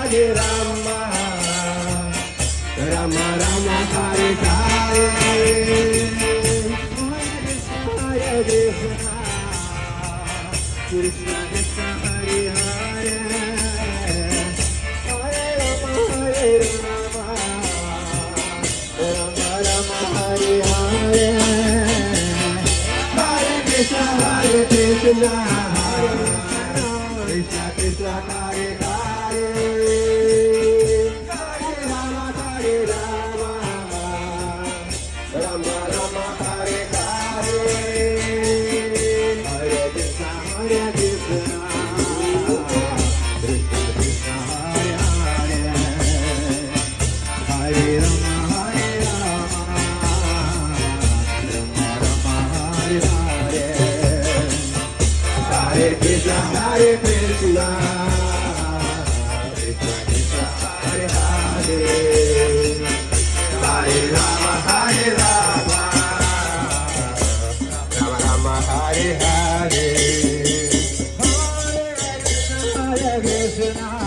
Hare Rama, Rama Rama Hare Hare, Hare Krishna, Krishna Krishna Hare Hare, Hare Rama Hare Rama, Rama Rama Hare Hare, Hare Krishna Hare Krishna, Krishna Krishna Hare Hare, Hare Rama Hare Rama, Rama Rama Hare Hare, Hare Krishna Hare Krishna, Krishna Krishna Hare Hare, Hare Rama Hare Rama, Rama Rama Hare Hare, Hare Krishna Hare Krishna, Krishna Krishna Hare Hare, Hare Rama Hare Rama, Rama Rama Hare Hare, Hare Krishna Hare Krishna.